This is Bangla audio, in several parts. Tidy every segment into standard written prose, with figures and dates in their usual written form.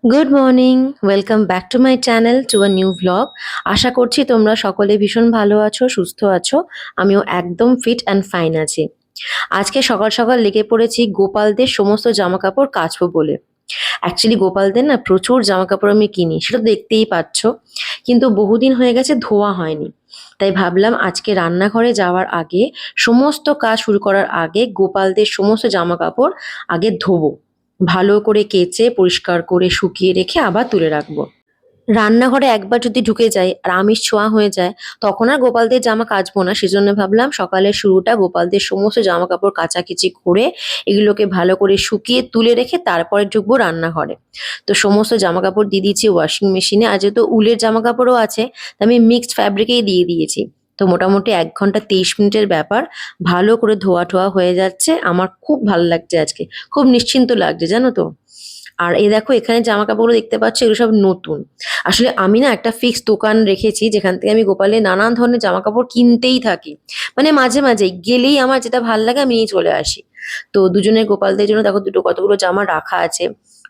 Good morning, welcome back to my channel to a new vlog. আশা করছি তোমরা সকলে ভীষণ ভালো আছো, সুস্থ আছো। আমিও একদম ফিট অ্যান্ড ফাইন আছি। আজকে সকাল সকাল লেগে পড়েছি গোপালদের সমস্ত জামা কাপড় কাচবো বলে। অ্যাকচুয়ালি গোপালদের না প্রচুর জামা কাপড় আমি কিনি, সেটা তো দেখতেই পাচ্ছ, কিন্তু বহুদিন হয়ে গেছে ধোয়া হয়নি। তাই ভাবলাম আজকে রান্নাঘরে যাওয়ার আগে, সমস্ত কাজ শুরু করার আগে গোপালদের সমস্ত জামা কাপড় আগে ধোবো, ভালো করে কেচে পরিষ্কার করে শুকিয়ে রেখে আবার তুলে রাখবো। রান্নাঘরে একবার যদি ঢুকে যাই আর আমিষ ছোঁয়া হয়ে যায়, তখন আর গোপালদের জামা কাচবো না। সেজন্য ভাবলাম সকালের শুরুটা গোপালদের সমস্ত জামা কাপড় কাচাকুচি করে এগুলোকে ভালো করে শুকিয়ে তুলে রেখে তারপরে ঢুকবো রান্নাঘরে। তো সমস্ত জামা কাপড় দিয়ে দিয়েছি ওয়াশিং মেশিনে। আর যেহেতু উলের জামা কাপড়ও আছে, তো আমি মিক্সড ফ্যাব্রিকেই দিয়ে দিয়েছি। তো মোটামুটি ১ ঘন্টা ২৩ মিনিটের ব্যাপার, ভালো করে ধোয়া ঠোয়া হয়ে যাচ্ছে। আমার খুব ভালো লাগছে আজকে, খুব নিশ্চিন্ত লাগছে, জানো তো। আর এই দেখো এখানে জামা কাপড়গুলো দেখতে পাচ্ছ, এগুলো সব নতুন। আসলে আমি না একটা ফিক্সড দোকান রেখেছি, যেখান থেকে আমি গোপালের নানান ধরনের জামা কাপড় কিনতেই থাকি। মানে মাঝে মাঝে গেলেই আমার যেটা ভাল লাগে আমি নিয়ে চলে আসি। তো দুজনের গোপালদের জন্য দেখো দুটো কতগুলো জামা রাখা আছে।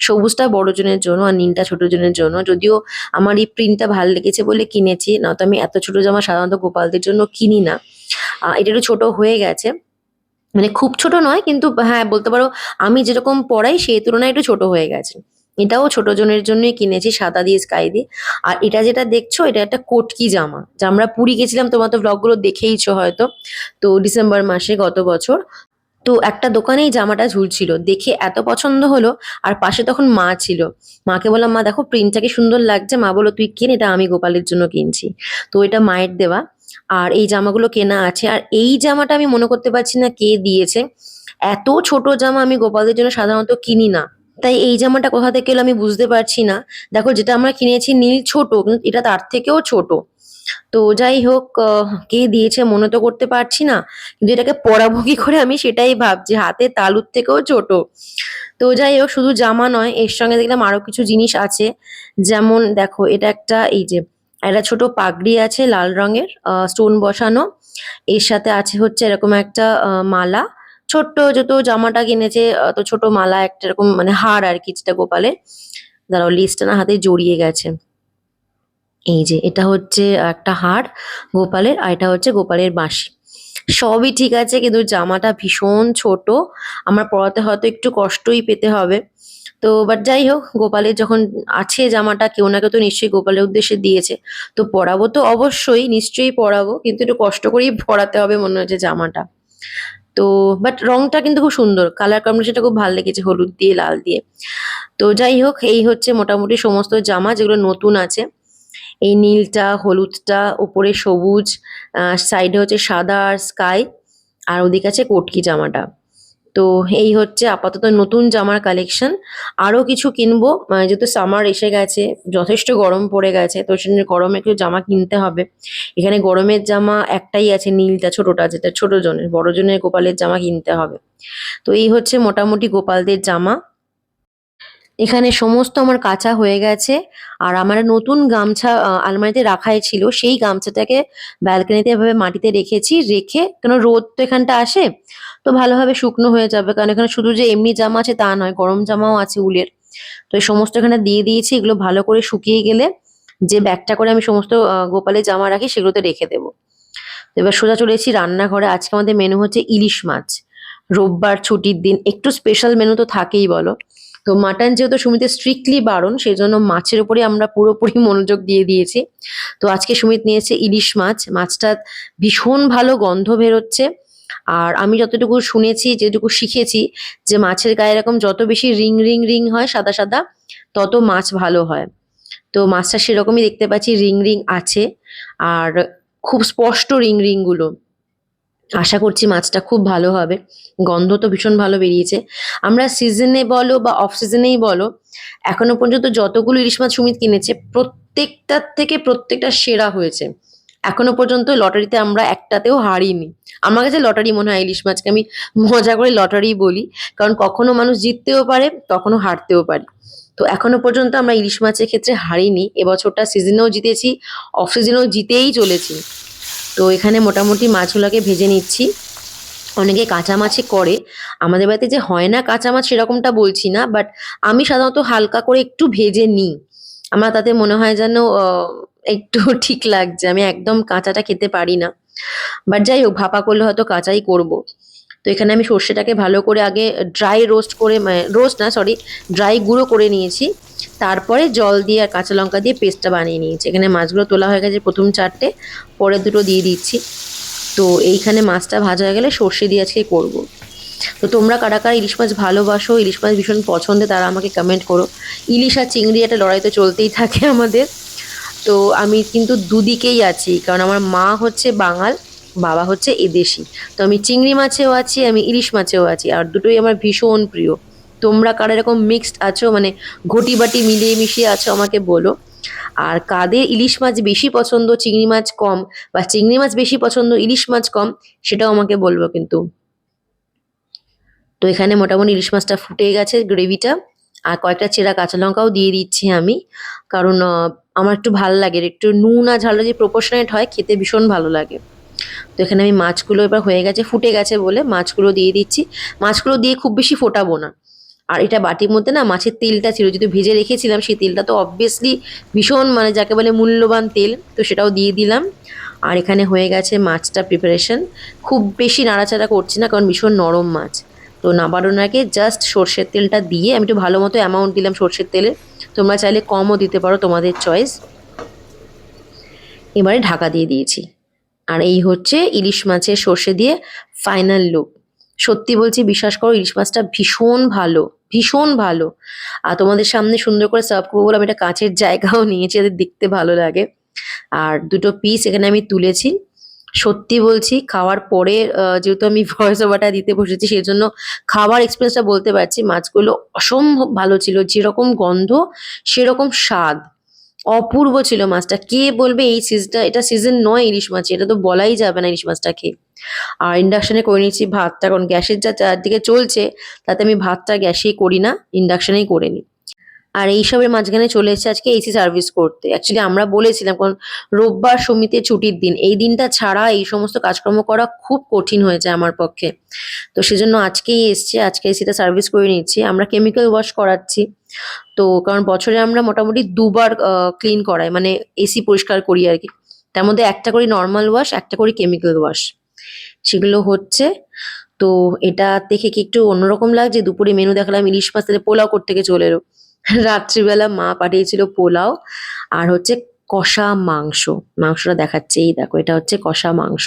সবুজটা বড়জনের জন্য আর নীলটা ছোটজনের জন্য। যদিও আমার এই প্রিন্টটা ভাল লেগেছে বলে কিনেছি, নয়তো আমি এত ছোট জামা সাধারণত গোপালদের জন্য কিনি না। এটা একটু ছোট হয়ে গেছে, মানে খুব ছোট নয়, কিন্তু হ্যাঁ বলতে পারো আমি যেরকম পড়াই সেই তুলনায় একটু ছোট হয়ে গেছে। এটাও ছোট জনের জন্যই কিনেছি, সাদা দিয়ে স্কাই দিয়ে। আর এটা যেটা দেখছো, এটা একটা কটকি জামা, যা আমরা পুরী গেছিলাম, তোমার তো ব্লগগুলো দেখেইছো হয়তো। তো ডিসেম্বর মাসে গত বছর, তো একটা দোকানেই জামাটা ঝুলছিল, দেখে এত পছন্দ হলো। আর পাশে তখন মা ছিল। মাকে বললাম, মা দেখো প্রিন্টটা কি সুন্দর লাগছে। মা বললো, তুই কেন, এটা আমি গোপালের জন্য কিনছি। তো এটা মায়ের দেওয়া। আর এই জামাগুলো কেনা আছে। আর এই জামাটা আমি মনে করতে পারছি না কে দিয়েছে। এত ছোট জামা আমি গোপালদের জন্য সাধারণত কিনি না। তাই এই জামাটা কোথা থেকে এলো আমি বুঝতে পারছি না। দেখো যেটা আমরা কিনেছি নীল ছোট, কিন্তু এটা তার থেকেও ছোট। তো যাই হোক, কে দিয়েছে মনে তো করতে পারছি না। কিন্তু এটাকে পরাবো কি করে আমি সেটাই ভাবছি, হাতে তালুর থেকেও ছোট। তো যাই হোক, শুধু জামা নয়, এর সঙ্গে দেখলাম আরো কিছু জিনিস আছে। যেমন দেখো, এটা একটা, এই যে একটা ছোট পাগড়ি আছে লাল রঙের, স্টোন বসানো। এর সাথে আছে হচ্ছে এরকম একটা মালা। ছোট্ট যেহেতু জামাটা কিনেছে, তো ছোট মালা একটা এরকম, মানে হার আর কি, যেটা গোপালের। দাঁড়াও, লিস্টটা না হাতে জড়িয়ে গেছে। এই যে এটা হচ্ছে একটা হার গোপালের, আর এটা হচ্ছে গোপালের বাঁশি। সবই ঠিক আছে, কিন্তু জামাটা ভীষণ ছোট। আমার পরাতে হয়তো একটু কষ্টই পেতে হবে। তো বাট যাই হোক, গোপালের যখন আছে জামাটা, কেউ না কেউ তো নিশ্চয়ই গোপালের উদ্দেশ্যে দিয়েছে। তো পরাবো তো অবশ্যই, নিশ্চয়ই পরাবো, কিন্তু একটু কষ্ট করেই পরাতে হবে মনে হচ্ছে জামাটা। তো বাট রংটা কিন্তু খুব সুন্দর, কালার কম্বিনেশনটা খুব ভালো লেগেছে, হলুদ দিয়ে লাল দিয়ে। তো যাই হোক, এই হচ্ছে মোটামুটি সমস্ত জামা যেগুলো নতুন আছে। এই নীলটা, হলুদটা, ওপরে সবুজ, সাইডে হচ্ছে সাদা আর স্কাই, আর ওদিকে আছে কটকি জামাটা। তো এই হচ্ছে আপাতত নতুন জামার কালেকশন। আরো কিছু কিনবো, যেহেতু সামার এসে গেছে, যথেষ্ট গরম পড়ে গেছে, তো সেজন্য গরমে একটু জামা কিনতে হবে। এখানে গরমের জামা একটাই আছে, নীলটা ছোটটা, যেটা ছোট জনের, বড় জনের গোপালের জামা কিনতে হবে। তো এই হচ্ছে মোটামুটি গোপালদের জামা। এখানে সমস্ত আমার কাঁচা হয়ে গেছে। আর আমার নতুন গামছা আলমারিতে রাখাই ছিল, সেই গামছাটাকে ব্যালকনিতে এভাবে মাটিতে রেখেছি, রেখে, কেন রোদ তো এখানটা আসে, তো ভালোভাবে শুকনো হয়ে যাবে। কারণ এখানে শুধু যে এমনি জামা আছে তা নয়, গরম জামাও আছে উলের। তো এই সমস্ত এখানে দিয়ে দিয়েছি, এগুলো ভালো করে শুকিয়ে গেলে যে ব্যাগটা করে আমি সমস্ত গোপালের জামা রাখি সেগুলোতে রেখে দেবো। তো এবার সোজা চলে এসেছি রান্নাঘরে। আজকে আমাদের মেনু হচ্ছে ইলিশ মাছ। রোববার ছুটির দিন, একটু স্পেশাল মেনু তো থাকেই বলো। তো মাটন যেহেতু সুমিতের স্ট্রিক্টলি বারণ, সেই জন্য মাছের উপরে আমরা পুরোপুরি মনোযোগ দিয়ে দিয়েছি। তো আজকে সুমিত নিয়েছে ইলিশ মাছ। মাছটা ভীষণ ভালো গন্ধ বেরোচ্ছে। আর আমি যতটুকু শুনেছি, যেটুকু শিখেছি, যে মাছের গায়ে এরকম যত বেশি রিং রিং রিং হয় সাদা সাদা, তত মাছ ভালো হয়। তো মাছটা সেরকমই দেখতে পাচ্ছি, রিং রিং আছে। আর খুব স্পষ্ট রিং রিং গুলো। আশা করছি মাছটা খুব ভালো হবে। গন্ধ তো ভীষণ ভালো বেরিয়েছে। আমরা সিজনে বলো বা অফ সিজনেই বলো, এখনো পর্যন্ত যতগুলো ইলিশ মাছ সুমিত কিনেছে, প্রত্যেকটার থেকে প্রত্যেকটা সেরা হয়েছে। এখনো পর্যন্ত লটারিতে আমরা একটাতেও হারিনি। আমার কাছে লটারি মনে হয় ইলিশ মাছকে, আমি মজা করে লটারি বলি। কারণ কখনো মানুষ জিততেও পারে, কখনো হারতেও পারে। তো এখনো পর্যন্ত আমরা ইলিশ মাছের ক্ষেত্রে হারিনি। এবছরটা সিজনেও জিতেছি, অফ সিজনেও জিতেই চলেছি। তো এখানে মোটামুটি মাছগুলোকে ভেজে নিচ্ছি। অনেকে কাঁচা মাছে করে, আমাদের বাড়িতে যে হয় না কাঁচা মাছ সেরকমটা বলছি না, বাট আমি সাধারণত হালকা করে একটু ভেজে নিই। আমার তাতে মনে হয় যেন একটু ঠিক লাগছে। আমি একদম কাঁচাটা খেতে পারি না। বাট যাই হোক, ভাপা করলে হয়তো কাঁচাই করব। তো এখানে আমি সর্ষেটাকে ভালো করে আগে ড্রাই রোস্ট করে, মানে রোস্ট না সরি, ড্রাই গুঁড়ো করে নিয়েছি। তারপরে জল দিয়ে আর কাঁচা লঙ্কা দিয়ে পেস্টটা বানিয়ে নিয়েছি। এখানে মাছগুলো তোলা হয়ে গেছে, প্রথম 4টে, পরের দুটো দিয়ে দিচ্ছি। তো এইখানে মাছটা ভাজা হয়ে গেলে সর্ষে দিয়ে আজকে করব। তো তোমরা কারা কারা ইলিশ মাছ ভালোবাসো, ইলিশ মাছ ভীষণ পছন্দের, তারা আমাকে কমেন্ট করো। ইলিশ আর চিংড়ি একটা লড়াই তো চলতেই থাকে আমাদের। তো আমি কিন্তু দুদিকেই আছি, কারণ আমার মা হচ্ছে বাঙাল, বাবা হচ্ছে এদেশি। তো আমি চিংড়ি মাছেও আছি, আমি ইলিশ মাছেও আছি, আর দুটোই আমার ভীষণ প্রিয়। তোমরা কারা এরকম মিক্সড আছো, মানে ঘটি বাটি মিলিয়ে মিশিয়ে আছো, আমাকে বলো। আর কাদের ইলিশ মাছ বেশি পছন্দ, চিংড়ি মাছ কম, বা চিংড়ি মাছ বেশি পছন্দ, ইলিশ মাছ কম, সেটাও আমাকে বলবো কিন্তু। তো এখানে মোটামুটি ইলিশ মাছটা ফুটে গেছে গ্রেভিটা, আর কয়েকটা চেরা কাঁচা লঙ্কাও দিয়ে দিচ্ছি আমি, কারণ আমার একটু ভাল লাগে, একটু নুন আর ঝালটা যে প্রপোর্শনেট হয়, খেতে ভীষণ ভালো লাগে। তো এখানে আমি মাছগুলো এবার হয়ে গেছে, ফুটে গেছে বলে মাছগুলো দিয়ে দিচ্ছি। মাছগুলো দিয়ে খুব বেশি ফোটাবো না। আর এটা বাটির মধ্যে না মাছের তেলটা ছিল, যেহেতু ভেজে রেখেছিলাম, সেই তেলটা তো অবভিয়াসলি ভীষণ, মানে যাকে বলে মূল্যবান তেল, তো সেটাও দিয়ে দিলাম। আর এখানে হয়ে গেছে মাছটা প্রিপারেশন। খুব বেশি নাড়াচাড়া করছি না, কারণ ভীষণ নরম মাছ। তো নাবানোর আগে জাস্ট সর্ষের তেলটা দিয়ে, আমি একটু ভালো মতো অ্যামাউন্ট দিলাম সর্ষের তেলে, তোমরা চাইলে কমও দিতে পারো, তোমাদের চয়েস। এবারে ঢাকা দিয়ে দিয়েছি। আর এই হচ্ছে ইলিশ মাছের সর্ষে দিয়ে ফাইনাল লুক। সত্যি বলছি, বিশ্বাস করো, ইলিশ মাছটা ভীষণ ভালো, ভীষণ ভালো। আর তোমাদের সামনে সুন্দর করে সার্ভ করবো বলে আমি একটা কাঁচের জায়গাও নিয়েছি, যাতে দেখতে ভালো লাগে। আর দুটো পিস এখানে আমি তুলেছি। সত্যি বলছি, খাওয়ার পরে যেহেতু আমি ভয়েস ওভারটা দিতে বসেছি, সেই জন্য খাবার এক্সপিরিয়েন্সটা বলতে পারছি। মাছগুলো অসম্ভব ভালো ছিল, যেরকম গন্ধ সেরকম স্বাদ, অপূর্ব ছিল মাছটা। কে বলবে এই সিজনটা, এটা সিজন নয় ইলিশ মাছ, এটা তো বলাই যাবে না ইলিশ মাছটা খেয়ে। আর ইন্ডাকশনে করে নিচ্ছি ভাতটা, কারণ গ্যাসের যা চারদিকে চলছে, তাতে আমি ভাতটা গ্যাসেই করি না, ইন্ডাকশনেই করে নিই। আর এইসবের মাঝখানে চলে এসেছে আজকে এসি সার্ভিস করতে। অ্যাকচুয়ালি আমরা বলেছিলাম, কারণ রোববার সমিতির ছুটির দিন, এই দিনটা ছাড়া এই সমস্ত কাজকর্ম করা খুব কঠিন হয়ে যায় আমার পক্ষে। তো সেজন্য আজকেই এসছে, আজকে এসিটা সার্ভিস করে নিচ্ছি। আমরা কেমিক্যাল ওয়াশ করাচ্ছি। তো কারণ বছরে আমরা মোটামুটি দুবার ক্লিন করাই, মানে এসি পরিষ্কার করি আর কি। তার মধ্যে একটা করি নর্মাল ওয়াশ, একটা করি কেমিক্যাল ওয়াশ, সেগুলো হচ্ছে। তো এটা দেখে কি একটু অন্যরকম লাগছে? দুপুরে মেনু দেখালাম ইলিশ মাছ, তাহলে পোলাও করতে গিয়ে চলে এলো। রাত্রিবেলা মা পাঠিয়েছিল পোলাও, আর হচ্ছে কষা মাংস। মাংসটা দেখাচ্ছে, এই দেখো, এটা হচ্ছে কষা মাংস।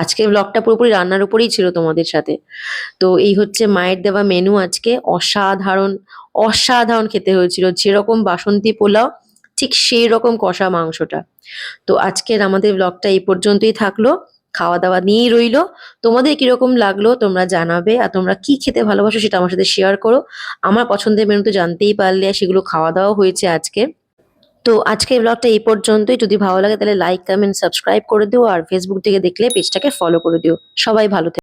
আজকে ব্লগটা পুরোপুরি রান্নার উপরেই ছিল তোমাদের সাথে। তো এই হচ্ছে মায়ের দেওয়া মেনু আজকে। অসাধারণ, অসাধারণ খেতে হয়েছিল, যেরকম বাসন্তী পোলাও ঠিক সেই রকম কষা মাংসটা। তো আজকের আমাদের ব্লগটা এই পর্যন্তই থাকলো, খাওয়া দাওয়া নিয়েই রইলো। তোমাদের কিরকম লাগলো তোমরা জানাবে, আর তোমরা কি খেতে ভালোবাসো সেটা আমার সাথে শেয়ার করো। আমার পছন্দের মেনু তো জানতেই পারলে, আর সেগুলো খাওয়া দাওয়া হয়েছে আজকে। তো আজকের ব্লগটা এই পর্যন্তই। যদি ভালো লাগে তাহলে লাইক, কমেন্ট, সাবস্ক্রাইব করে দিও, আর ফেসবুক থেকে দেখলে পেজটাকে ফলো করে দিও। সবাই ভালো থেকো।